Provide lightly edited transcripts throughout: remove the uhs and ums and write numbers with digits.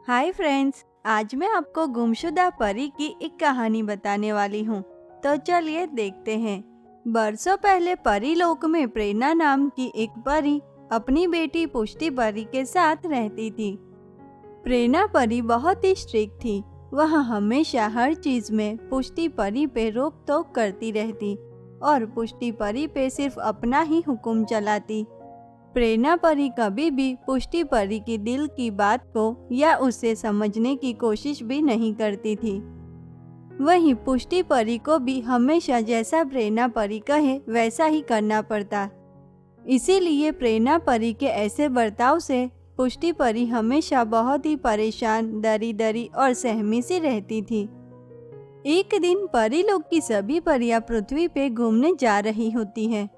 Hi friends, आज मैं आपको गुमशुदा परी की एक कहानी बताने वाली हूँ। तो चलिए देखते हैं। बरसों पहले परी लोक में प्रेरणा नाम की एक परी अपनी बेटी पुष्टि परी के साथ रहती थी। प्रेरणा परी बहुत ही स्ट्रिक्ट थी। वह हमेशा हर चीज में पुष्टि परी पे रोक टोक करती रहती और पुष्टि परी पे सिर्फ अपना ही हुक्म चलाती। प्रेरणा परी कभी भी पुष्टि परी की दिल की बात को या उसे समझने की कोशिश भी नहीं करती थी। वहीं पुष्टि परी को भी हमेशा जैसा प्रेरणा परी कहे वैसा ही करना पड़ता। इसीलिए प्रेरणा परी के ऐसे बर्ताव से पुष्टि परी हमेशा बहुत ही परेशान, डरी डरी और सहमी सी रहती थी। एक दिन परी लोग की सभी परियां पृथ्वी पे घूमने जा रही होती है।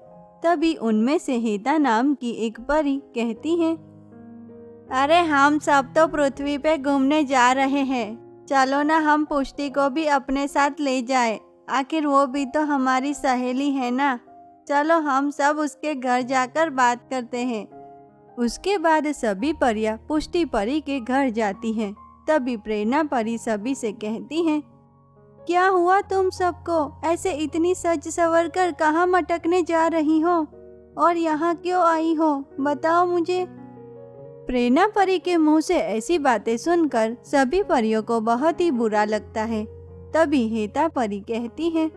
तभी उनमें से हेता नाम की एक परी कहती है, अरे हम सब तो पृथ्वी पे घूमने जा रहे हैं, चलो ना हम पुष्टि को भी अपने साथ ले जाए। आखिर वो भी तो हमारी सहेली है ना। चलो हम सब उसके घर जाकर बात करते हैं। उसके बाद सभी परियां पुष्टि परी के घर जाती हैं। तभी प्रेरणा परी सभी से कहती है, क्या हुआ तुम सबको? ऐसे इतनी सज सवर कर कहाँ मटकने जा रही हो और यहाँ क्यों आई हो? बताओ मुझे। प्रेरणा परी के मुंह से ऐसी बातें सुनकर सभी परियों को बहुत ही बुरा लगता है। तभी हेता परी कहती है,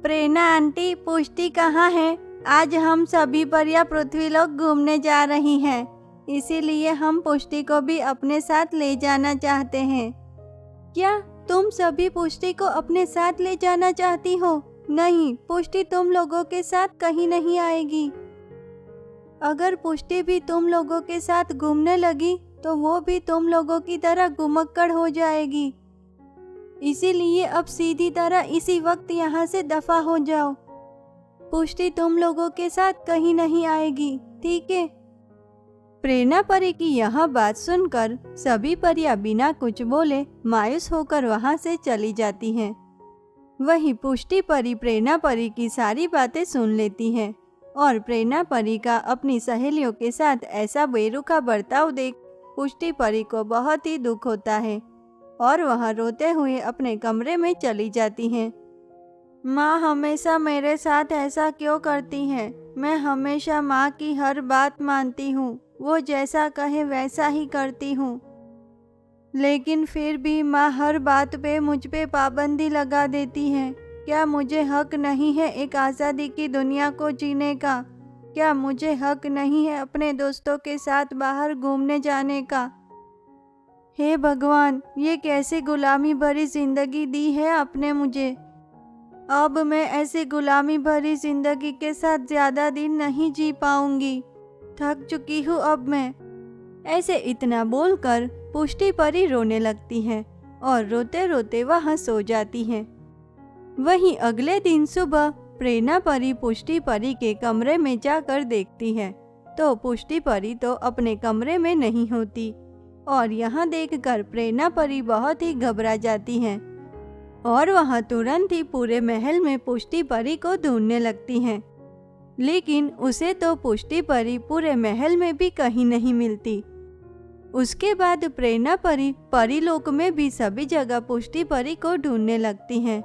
प्रेरणा आंटी, पुष्टि कहाँ है? आज हम सभी परियां पृथ्वी लोक घूमने जा रही हैं, इसीलिए हम पुष्टि को भी अपने साथ ले जाना चाहते हैं। क्या तुम सभी पुष्टि को अपने साथ ले जाना चाहती हो? नहीं, पुष्टि तुम लोगों के साथ कहीं नहीं आएगी। अगर पुष्टि भी तुम लोगों के साथ घूमने लगी तो वो भी तुम लोगों की तरह घुमक्कड़ हो जाएगी। इसीलिए अब सीधी तरह इसी वक्त यहाँ से दफा हो जाओ। पुष्टि तुम लोगों के साथ कहीं नहीं आएगी, ठीक है? प्रेरणा परी की यह बात सुनकर सभी परियां बिना कुछ बोले मायूस होकर वहां से चली जाती हैं। वहीं पुष्टि परी प्रेरणा परी की सारी बातें सुन लेती है और प्रेरणा परी का अपनी सहेलियों के साथ ऐसा बेरुखा बर्ताव देख पुष्टि परी को बहुत ही दुख होता है और वह रोते हुए अपने कमरे में चली जाती हैं। माँ हमेशा मेरे साथ ऐसा क्यों करती है? मैं हमेशा माँ की हर बात मानती हूँ, वो जैसा कहे वैसा ही करती हूँ, लेकिन फिर भी माँ हर बात पे मुझ पे पाबंदी लगा देती है। क्या मुझे हक नहीं है एक आज़ादी की दुनिया को जीने का? क्या मुझे हक नहीं है अपने दोस्तों के साथ बाहर घूमने जाने का? हे भगवान, ये कैसी गुलामी भरी जिंदगी दी है आपने मुझे। अब मैं ऐसी गुलामी भरी जिंदगी के साथ ज्यादा दिन नहीं जी पाऊंगी। थक चुकी हूँ अब मैं। ऐसे इतना बोलकर पुष्टि परी रोने लगती है और रोते रोते वहां सो जाती है। वहीं अगले दिन सुबह प्रेरणा परी पुष्टि परी के कमरे में जाकर देखती है तो पुष्टि परी तो अपने कमरे में नहीं होती और यहाँ देखकर प्रेरणा परी बहुत ही घबरा जाती है और वह तुरंत ही पूरे महल में पुष्टि परी को ढूंढने लगती हैं। लेकिन उसे तो पुष्टि परी पूरे महल में भी कहीं नहीं मिलती। उसके बाद प्रेरणा परी परीलोक में भी सभी जगह पुष्टि परी को ढूंढने लगती हैं,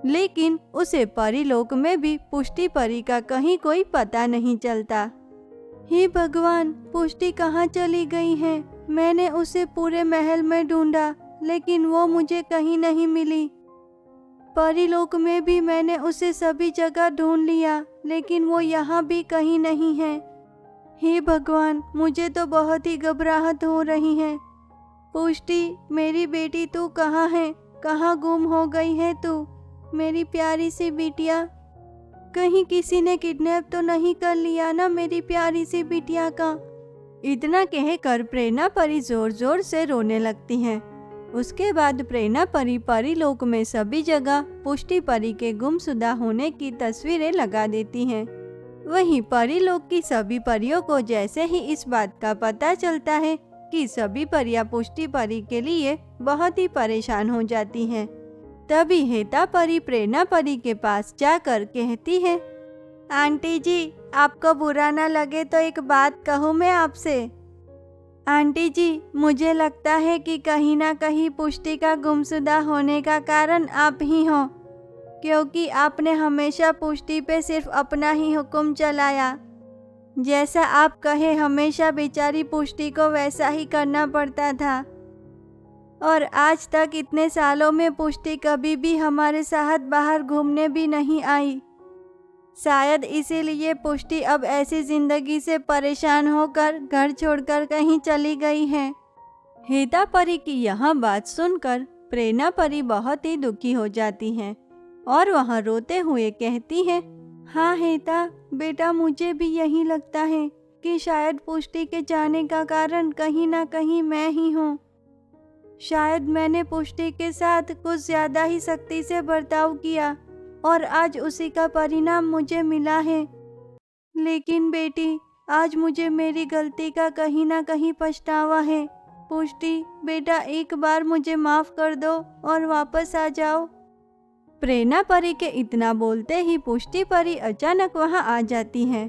लेकिन उसे परीलोक में भी पुष्टि परी का कहीं कोई पता नहीं चलता। हे भगवान, पुष्टि कहाँ चली गई है? मैंने उसे पूरे महल में ढूंढा लेकिन वो मुझे कहीं नहीं मिली। परीलोक में भी मैंने उसे सभी जगह ढूंढ लिया लेकिन वो यहाँ भी कहीं नहीं है। हे भगवान, मुझे तो बहुत ही घबराहट हो रही है। पुष्टि, मेरी बेटी तू कहाँ है? कहाँ गुम हो गई है तू? मेरी प्यारी सी बिटिया, कहीं किसी ने किडनैप तो नहीं कर लिया ना मेरी प्यारी सी बिटिया का? इतना कहकर प्रेरणा परी जोर जोर से रोने लगती हैं। उसके बाद प्रेरणा परी परीलोक में सभी जगह पुष्टि परी के गुमशुदा होने की तस्वीरें लगा देती हैं। वहीं परीलोक की सभी परियों को जैसे ही इस बात का पता चलता है कि सभी परियां पुष्टि परी के लिए बहुत ही परेशान हो जाती हैं, तभी हेता परी प्रेरणा परी के पास जाकर कहती है, आंटी जी, आपको बुरा ना लगे तो एक बात कहूँ मैं आपसे। आंटी जी, मुझे लगता है कि कहीं ना कहीं पुष्टि का गुमशुदा होने का कारण आप ही हो, क्योंकि आपने हमेशा पुष्टि पे सिर्फ अपना ही हुक्म चलाया। जैसा आप कहे हमेशा बेचारी पुष्टि को वैसा ही करना पड़ता था, और आज तक इतने सालों में पुष्टि कभी भी हमारे साथ बाहर घूमने भी नहीं आई। शायद इसीलिए पुष्टि अब ऐसी जिंदगी से परेशान होकर घर छोड़कर कहीं चली गई है। हेता परी की यह बात सुनकर प्रेरणा परी बहुत ही दुखी हो जाती है और वह रोते हुए कहती है, हाँ हेता बेटा, मुझे भी यही लगता है कि शायद पुष्टि के जाने का कारण कहीं ना कहीं मैं ही हूँ। शायद मैंने पुष्टि के साथ कुछ ज्यादा ही सख्ती से बर्ताव किया और आज उसी का परिणाम मुझे मिला है। लेकिन बेटी, आज मुझे मेरी गलती का कहीं ना कहीं पछतावा है। पुष्टि बेटा, एक बार मुझे माफ कर दो और वापस आ जाओ। प्रेरणा परी के इतना बोलते ही पुष्टि परी अचानक वहां आ जाती है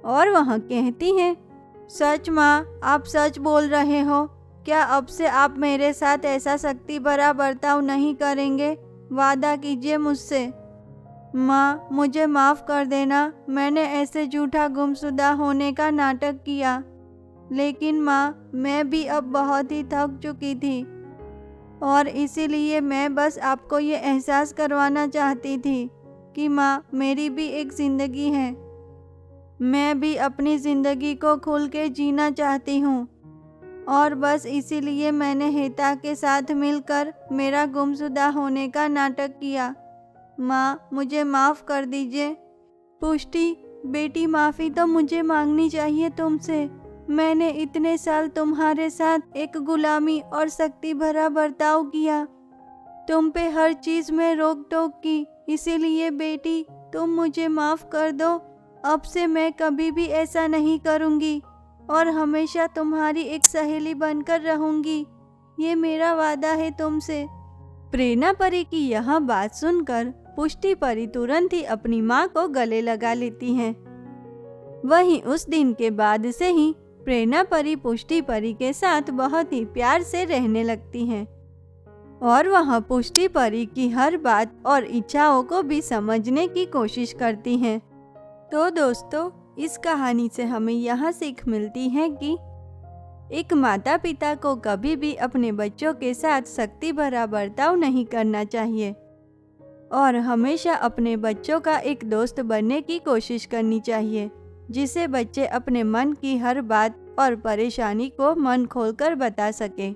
और वह कहती है, सच माँ, आप सच बोल रहे हो? क्या अब से आप मेरे साथ ऐसा सख्ती भरा बर्ताव नहीं करेंगे? वादा कीजिए मुझसे। माँ, मुझे माफ़ कर देना, मैंने ऐसे झूठा गुमशुदा होने का नाटक किया। लेकिन माँ, मैं भी अब बहुत ही थक चुकी थी और इसीलिए मैं बस आपको ये एहसास करवाना चाहती थी कि माँ, मेरी भी एक ज़िंदगी है। मैं भी अपनी ज़िंदगी को खुल के जीना चाहती हूँ और बस इसीलिए मैंने हेता के साथ मिलकर मेरा गुमशुदा होने का नाटक किया। माँ, मुझे माफ़ कर दीजिए। पुष्टि बेटी, माफ़ी तो मुझे मांगनी चाहिए तुमसे। मैंने इतने साल तुम्हारे साथ एक गुलामी और सख्ती भरा बर्ताव किया, तुम पे हर चीज़ में रोक टोक की। इसीलिए बेटी, तुम मुझे माफ़ कर दो। अब से मैं कभी भी ऐसा नहीं करूँगी और हमेशा तुम्हारी एक सहेली बनकर रहूँगी। ये मेरा वादा है तुमसे। प्रेरणा परी की यह बात सुनकर पुष्टि परी तुरंत ही अपनी माँ को गले लगा लेती है। वहीं उस दिन के बाद से ही प्रेरणा परी पुष्टि परी के साथ बहुत ही प्यार से रहने लगती हैं और वह पुष्टि परी की हर बात और इच्छाओं को भी समझने की कोशिश करती हैं। तो दोस्तों, इस कहानी से हमें यह सीख मिलती है कि एक माता पिता को कभी भी अपने बच्चों के साथ सख्ती भरा बर्ताव नहीं करना चाहिए और हमेशा अपने बच्चों का एक दोस्त बनने की कोशिश करनी चाहिए, जिसे बच्चे अपने मन की हर बात और परेशानी को मन खोलकर बता सके।